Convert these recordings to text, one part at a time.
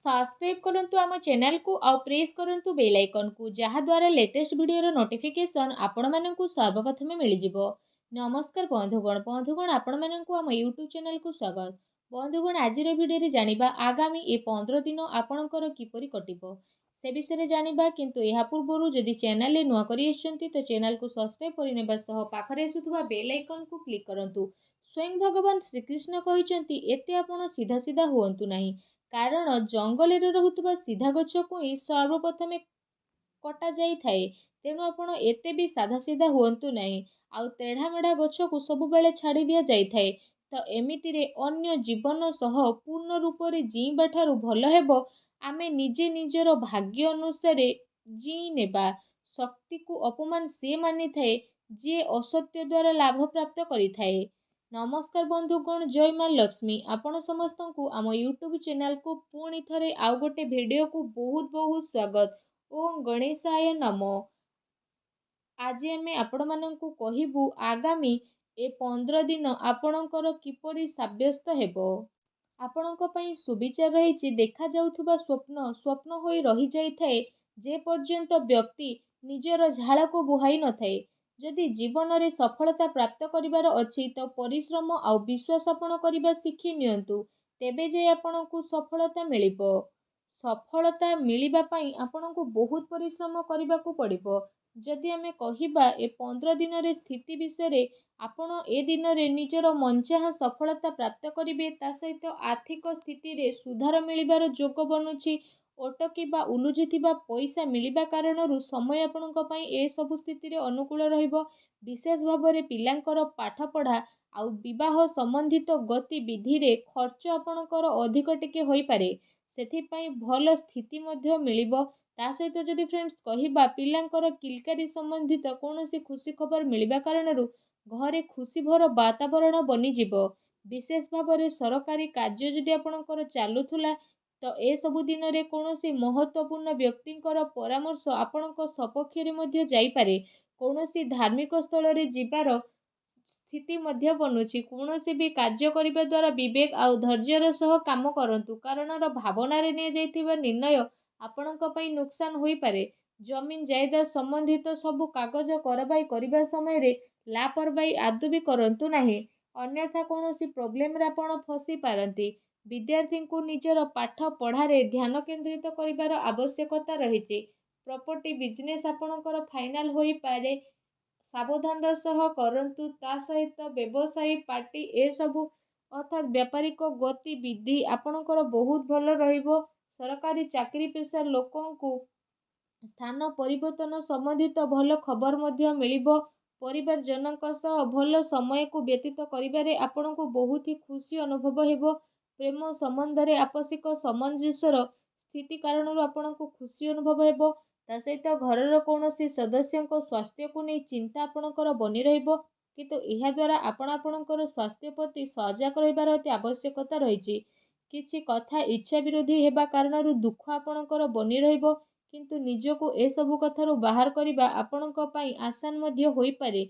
Subscribe करंतु आम channel को आउ प्रेस करंतु बेल आइकन को जहा द्वारा लेटेस्ट वीडियो नोटिफिकेशन आपण मानकु सर्वप्रथमे मिल जिवो। नमस्कार बंधुगण आपण मानकु आम यूट्यूब चैनल को स्वागत। बंधुगण आज वीडियो रे जानिबा आगामी ए 15 दिन आपणकर किपरि कटिबो से विषय जानिबा, किंतु यहा पूर्वरु जदि चैनल रे नुआ करि आछंती तो चैनल को सब्सक्राइब करिनेबा सह पाखरे आसुथुबा बेल आइकन को क्लिक करंतु। स्वयं भगवान श्रीकृष्ण कहिसंती एते आपण सीधा सीधा हुअंतु नाही, कारण जंगल रे रहुतुबा सीधा गछ को ही सर्वप्रथमे कटा जाई थाए। तेणु आपण एते भी साधा सीधा हुअंतु नाही, आउ तेढ़ा मेढ़ा गछ को सब बेले छाड़ी दिया जाई थाए। तो एमिति रे अन्य जीवन सह पूर्ण रूप रे जीवा ठारू भल हेबो आमे निजे निजर भाग्य अनुसार जी नेबा। शक्ति को अपमान से मानि थाए जे असत्य द्वारा लाभ प्राप्त करि थाए। नमस्कार बंधुगण, जय माँ लक्ष्मी। आपण समस्त को आम यूट्यूब चैनल को पुणी थरे आउ गोटे वीडियो को बहुत बहुत स्वागत। ओम गणेशाय नमो। आज आमे आपण माननकु कहिबु आगामी ए 15 दिन आपणकर किपरि साब्यस्त हेबो। आपणक पई सुविचार रहिछि। देखा जाउथुबा स्वप्न स्वप्न होई रहि जाई थाए जे पर्यंत व्यक्ति निजर झाड़ को बुहाई न थाए। जदि जीवन रे सफलता प्राप्त करिवार अछि तो परिश्रम आउ विश्वास आपण करिबा शिखि नियंतु, तेबे जे आपणकु सफलता मिलिबो। सफलता मिलिबा पई आपणकु बहुत परिश्रम करिबाकु पड़िबो। जदि आमे कहिबा ए 15 दिन रे स्थिति विषय आपण ए दिन रे निजर मनचाहा सफलता प्राप्त करिवे, ता सहित आर्थिक स्थिति रे सुधार मिलिबार जोग बनुछि। अटकी बा उलुझिथिबा पैसा मिलिबा कारणरू समय आपणक पई ए सब स्थिति रे अनुकूल रहिबो। विशेष भाବରେ पिलांकर पाठ पढ़ा आउ विवाह संबंधित गतिविधि रे खर्च आपणकर अधिक टिके होई पारे, सेथिपई भल स्थिति मध्य मिलिबो। ता सहित जदि फ्रेंड्स कहिबा पिलांकर किलकारी संबंधित कौनसी खुशी खबर मिलिबा कारणरू घरे खुशी भर वातावरण बनी जिवो। विशेष भाବରେ सरकारी कार्य जदि आपणकर चालुथुला तो ए सबु दिन रे कौनसी महत्वपूर्ण व्यक्तिंकर परामर्श आपणक सपक्ष रे मध्य जाई पारे। कौनसी धार्मिक स्थल रे जिबार स्थिति मध्य बनुछि। कौनसी भी कार्य करिबा द्वारा विवेक आउ धैर्यर सह काम करंतु, कारण भावना रे ने जाइथिबा निर्णय आपणक पई नुकसान होई पारे। जमीन जायदाद संबंधित सबु कागज करबाई करिबा समय रे लापरवाही आदु भी करंतु नाही, अन्यथा कौनसी प्रॉब्लम रे आपण फसी पारंती। विद्यार्थी को निजर पाठ पढ़ारे ध्यान केंद्रित करिबार आवश्यकता रहिछि। प्रॉपर्टी बिजनेस आपणकर फाइनल होई पारे, सावधान सह करंतु। ता सहित व्यवसायी पार्टी ए सबु अर्थात व्यापारिक गतिविधि आपणकर बहुत भल रहिबो। सरकारी चाकरी पेशा लोकंकु स्थान परिवर्तन संबंधित भल खबर मध्य मिलिबो। परिवार जनक सह भल समय को व्यतीत करिबारे आपणको बहुत ही खुशी अनुभव हेबो। प्रेम संबंध रे आपसिक सामंजस्यर स्थिति कारणरू आपणको खुशी अनुभव हेबो। ता सहित घरर कौनसी सदस्यंको स्वास्थ्य को नहीं चिंता आपणकर बनी रहिबो, किंतु एहा द्वारा आपणकर स्वास्थ्य प्रति सजग रहिबार अति आवश्यकता रहिछि। किछि कथा इच्छा विरोधी हेबा कारणरू दुख आपणकर बनी रहिबो, किंतु निजको ए सबु कथारू बाहर करिबा आपणक पई आसान मध्य होई पारे।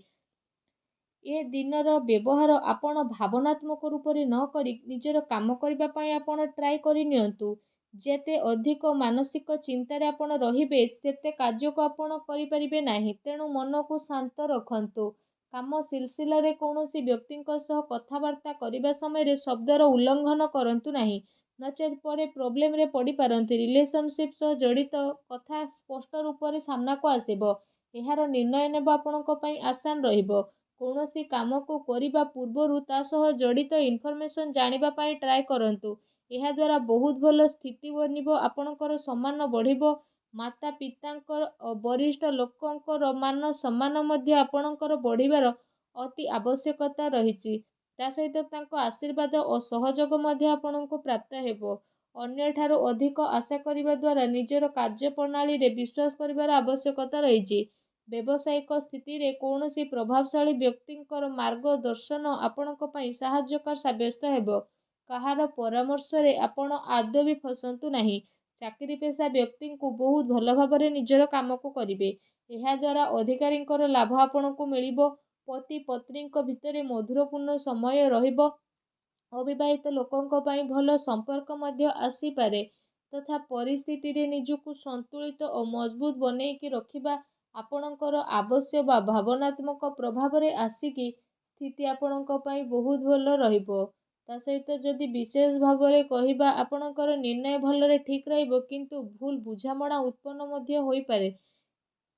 ए दिनर व्यवहार आपण भावनात्मक रूप रे न करी निजर काम करिबा पई आपण ट्राई करि नियंतु। जेते अधिक मानसिक चिंतारे आपण रहिबे सेते कार्य को आपण करि परिबे नाही। तेणु मन को शांत रखंतु। काम सिलसिला रे कौनसी व्यक्तिंक सह कथावार्ता करिबा समय रे शब्दर उल्लंघन करंतु नाही, नचेत परे प्रॉब्लम रे पड़ी पारंती। रिलेशनशिप सह जड़ित कथा स्पष्ट रूप रे सामना को आसीबो। एहार निर्णय नेबा आपणक पई आसान रहिबो। कौनसी काम को करिबा पूर्वरु ता सह जड़ित इनफॉरमेशन जानिबा पई ट्राई करंतु। एहा द्वारा बहुत भल स्थिति बनिबो। आपणकर सम्मान बढ़िबो। माता पितांकर वरिष्ठ लोकंकर मान सम्मान मध्य आपणकर बढ़िबार अति आवश्यकता रहिछि। ता सहित तांको आशीर्वाद और सहयोग मध्य आपणको प्राप्त हेबो। अन्य ठारो अधिक आशा करिबा द्वारा निजर कार्य प्रणाली रे विश्वास करिबार आवश्यकता रहिछि। व्यावसायिक स्थिति रे कौनसी प्रभावशाली व्यक्तिंकर मार्गदर्शन आपणक पई सहायकर साब्यस्त हेबो। कहार परामर्श रे आपण आदौ भी फसंतु नाही। चाकरी पेशा व्यक्ति को बहुत भल भाବରେ निजर काम को करिवे। एहा द्वारा अधिकारींकर लाभ आपणको मिलिबो। पति पत्नींक भितरे मधुरपूर्ण समय रहिबो। अविवाहित लोकंक पई भल संपर्क मध्य आसी पारे। ତଥା ପରିସ୍ଥିତିରେ ନିଜକୁ ସନ୍ତୁଳିତ ଓ ମଜବୁତ ବନେଇକି ରଖିବା ଆପଣଙ୍କର ଆବଶ୍ୟକ ବା ଭାବନାତ୍ମକ ପ୍ରଭାବରେ ଆସିକି ସ୍ଥିତି ଆପଣଙ୍କ ପାଇଁ ବହୁତ ଭଲ ରହିବ। ତା ସହିତ ଯଦି ବିଶେଷ ଭାବରେ କହିବା ଆପଣଙ୍କର ନିର୍ଣ୍ଣୟ ଭଲରେ ଠିକ୍ ରହିବ, କିନ୍ତୁ ଭୁଲ ବୁଝାମଣା ଉତ୍ପନ୍ନ ମଧ୍ୟ ହୋଇପାରେ।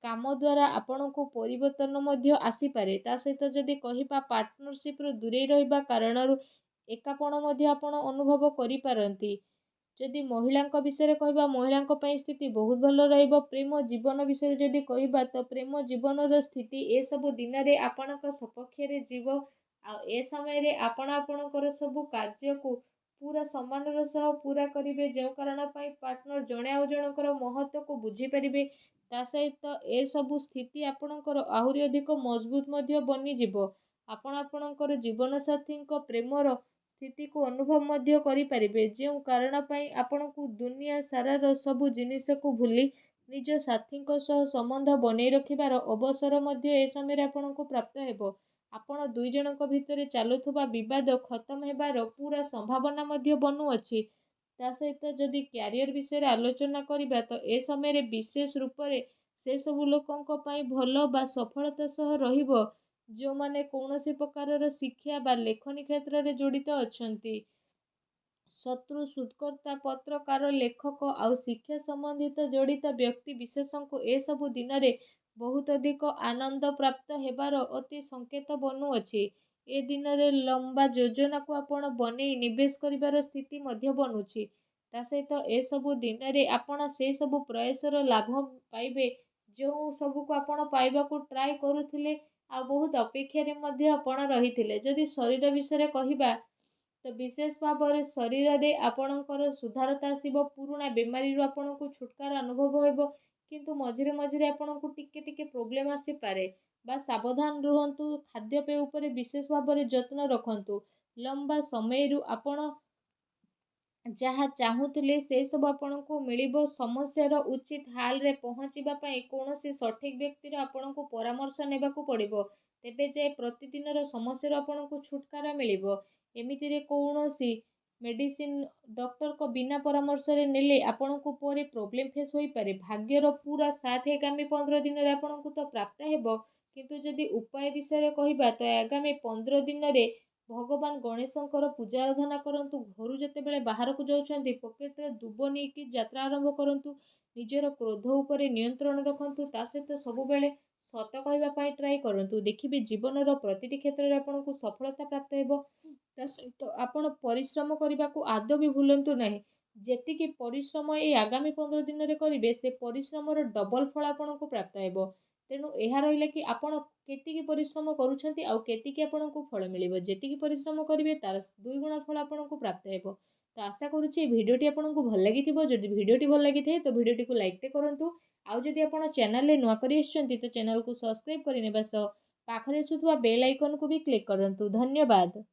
କାମ ଦ୍ୱାରା ଆପଣଙ୍କୁ ପରିବର୍ତ୍ତନ ମଧ୍ୟ ଆସିପାରେ। ତା ସହିତ ଯଦି କହିବା ପାର୍ଟନରସିପ୍ରୁ ଦୂରେଇ ରହିବା କାରଣରୁ ଏକାପଣ ମଧ୍ୟ ଆପଣ ଅନୁଭବ କରିପାରନ୍ତି। ଯଦି ମହିଳାଙ୍କ ବିଷୟରେ କହିବା, ମହିଳାଙ୍କ ପାଇଁ ସ୍ଥିତି ବହୁତ ଭଲ ରହିବ। ପ୍ରେମ ଜୀବନ ବିଷୟରେ ଯଦି କହିବା, ତ ପ୍ରେମ ଜୀବନର ସ୍ଥିତି ଏସବୁ ଦିନରେ ଆପଣଙ୍କ ସପକ୍ଷରେ ଯିବ। ଆଉ ଏ ସମୟରେ ଆପଣ ଆପଣଙ୍କର ସବୁ କାର୍ଯ୍ୟକୁ ପୁରା ସମ୍ମାନର ସହ ପୁରା କରିବେ, ଯେଉଁ କାରଣ ପାଇଁ ପାର୍ଟନର ଜଣେ ଆଉ ଜଣଙ୍କର ମହତ୍ତ୍ୱକୁ ବୁଝିପାରିବେ। ତା ସହିତ ଏସବୁ ସ୍ଥିତି ଆପଣଙ୍କର ଆହୁରି ଅଧିକ ମଜବୁତ ମଧ୍ୟ ବନିଯିବ। ଆପଣ ଆପଣଙ୍କର ଜୀବନସାଥୀଙ୍କ ପ୍ରେମର ସ୍ଥିତିକୁ ଅନୁଭବ ମଧ୍ୟ କରିପାରିବେ, ଯେଉଁ କାରଣ ପାଇଁ ଆପଣଙ୍କୁ ଦୁନିଆ ସାରାର ସବୁ ଜିନିଷକୁ ଭୁଲି ନିଜ ସାଥୀଙ୍କ ସହ ସମ୍ବନ୍ଧ ବନେଇ ରଖିବାର ଅବସର ମଧ୍ୟ ଏ ସମୟରେ ଆପଣଙ୍କୁ ପ୍ରାପ୍ତ ହେବ। ଆପଣ ଦୁଇ ଜଣଙ୍କ ଭିତରେ ଚାଲୁଥିବା ବିବାଦ ଖତମ ହେବାର ପୁରା ସମ୍ଭାବନା ମଧ୍ୟ ବନୁଅଛି। ତା ସହିତ ଯଦି କ୍ୟାରିୟର ବିଷୟରେ ଆଲୋଚନା କରିବା, ତ ଏ ସମୟରେ ବିଶେଷ ରୂପରେ ସେ ସବୁ ଲୋକଙ୍କ ପାଇଁ ଭଲ ବା ସଫଳତା ସହ ରହିବ ଯେଉଁମାନେ କୌଣସି ପ୍ରକାରର ଶିକ୍ଷା ବା ଲେଖନୀ କ୍ଷେତ୍ରରେ ଜଡ଼ିତ ଅଛନ୍ତି। ଶତ୍ରୁ, ଶୋଧକର୍ତ୍ତା, ପତ୍ରକାର, ଲେଖକ ଆଉ ଶିକ୍ଷା ସମ୍ବନ୍ଧିତ ଜଡ଼ିତ ବ୍ୟକ୍ତି ବିଶେଷଙ୍କୁ ଏସବୁ ଦିନରେ ବହୁତ ଅଧିକ ଆନନ୍ଦ ପ୍ରାପ୍ତ ହେବାର ଅତି ସଂକେତ ବନୁଅଛି। ଏ ଦିନରେ ଲମ୍ବା ଯୋଜନାକୁ ଆପଣ ବନେଇ ନିବେଶ କରିବାର ସ୍ଥିତି ମଧ୍ୟ ବନୁଛି। ତା ସହିତ ଏସବୁ ଦିନରେ ଆପଣ ସେ ସବୁ ପ୍ରୟାସର ଲାଭ ପାଇବେ ଯେଉଁ ସବୁକୁ ଆପଣ ପାଇବାକୁ ଟ୍ରାଏ କରୁଥିଲେ ଆଉ ବହୁତ ଅପେକ୍ଷାରେ ମଧ୍ୟ ଆପଣ ରହିଥିଲେ। ଯଦି ଶରୀର ବିଷୟରେ କହିବା, ତ ବିଶେଷ ଭାବରେ ଶରୀରରେ ଆପଣଙ୍କର ସୁଧାରତା ଆସିବ। ପୁରୁଣା ବେମାରୀରୁ ଆପଣଙ୍କୁ ଛୁଟକାରା ଅନୁଭବ ହେବ, କିନ୍ତୁ ମଝିରେ ମଝିରେ ଆପଣଙ୍କୁ ଟିକେ ଟିକେ ପ୍ରୋବ୍ଲେମ୍ ଆସିପାରେ। ବା ସାବଧାନ ରୁହନ୍ତୁ। ଖାଦ୍ୟପେୟ ଉପରେ ବିଶେଷ ଭାବରେ ଯତ୍ନ ରଖନ୍ତୁ। ଲମ୍ବା ସମୟରୁ ଆପଣ ଯାହା ଚାହୁଁଥିଲେ ସେ ସବୁ ଆପଣଙ୍କୁ ମିଳିବ। ସମସ୍ୟାର ଉଚିତ ହାଲରେ ପହଞ୍ଚିବା ପାଇଁ କୌଣସି ସଠିକ୍ ବ୍ୟକ୍ତିର ଆପଣଙ୍କୁ ପରାମର୍ଶ ନେବାକୁ ପଡ଼ିବ। ତେବେ ଯାଇ ପ୍ରତିଦିନର ସମସ୍ୟାରୁ ଆପଣଙ୍କୁ ଛୁଟକାରା ମିଳିବ। ଏମିତିରେ କୌଣସି ମେଡ଼ିସିନ ଡକ୍ଟରଙ୍କ ବିନା ପରାମର୍ଶରେ ନେଲେ ଆପଣଙ୍କୁ ପରେ ପ୍ରୋବ୍ଲେମ୍ ଫେସ୍ ହୋଇପାରେ। ଭାଗ୍ୟର ପୁରା ସାଥ ଆଗାମୀ 15 ଦିନରେ ଆପଣଙ୍କୁ ତ ପ୍ରାପ୍ତ ହେବ, କିନ୍ତୁ ଯଦି ଉପାୟ ବିଷୟରେ କହିବା, ତ ଆଗାମୀ 15 ଦିନରେ ଭଗବାନ ଗଣେଶଙ୍କର ପୂଜା ଆରାଧନା କରନ୍ତୁ। ଘରୁ ଯେତେବେଳେ ବାହାରକୁ ଯାଉଛନ୍ତି ପକେଟରେ ଦୁବ ନେଇକି ଯାତ୍ରା ଆରମ୍ଭ କରନ୍ତୁ। ନିଜର କ୍ରୋଧ ଉପରେ ନିୟନ୍ତ୍ରଣ ରଖନ୍ତୁ। ତା ସହିତ ସବୁବେଳେ ସତ କହିବା ପାଇଁ ଟ୍ରାଏ କରନ୍ତୁ। ଦେଖିବେ ଜୀବନର ପ୍ରତିଟି କ୍ଷେତ୍ରରେ ଆପଣଙ୍କୁ ସଫଳତା ପ୍ରାପ୍ତ ହେବ। ତା ସହିତ ଆପଣ ପରିଶ୍ରମ କରିବାକୁ ଆଦୌ ବି ଭୁଲନ୍ତୁ ନାହିଁ। ଯେତିକି ପରିଶ୍ରମ ଏଇ ଆଗାମୀ 15 ଦିନରେ କରିବେ, ସେ ପରିଶ୍ରମର ଡବଲ ଫଳ ଆପଣଙ୍କୁ ପ୍ରାପ୍ତ ହେବ। ତେଣୁ ଏହା ରହିଲା କି ଆପଣ କେତିକି ପରିଶ୍ରମ କରୁଛନ୍ତି ଆଉ କେତିକି ଆପଣଙ୍କୁ ଫଳ ମିଳିବ। ଯେତିକି ପରିଶ୍ରମ କରିବେ ତାର 2 ଗୁଣ ଫଳ ଆପଣଙ୍କୁ ପ୍ରାପ୍ତ ହେବ। ତ ଆଶା କରୁଛି এই ଭିଡ଼ିଓଟି ଆପଣଙ୍କୁ ଭଲ ଲାଗିଥିବ। ଯଦି ଭିଡ଼ିଓଟି ଭଲ ଲାଗିଥାଏ ତ ଭିଡ଼ିଓଟିକୁ ଲାଇକ୍ଟେ କରନ୍ତୁ। ଆଉ ଯଦି ଆପଣ ଚ୍ୟାନେଲରେ ନୂଆ କରି ଆସିଛନ୍ତି ତ ଚ୍ୟାନେଲକୁ ସବସ୍କ୍ରାଇବ୍ କରିନେବା ସହ ପାଖରେ ଆସୁଥିବା ବେଲ୍ ଆଇକନକୁ ବି କ୍ଲିକ୍ କରନ୍ତୁ। ଧନ୍ୟବାଦ।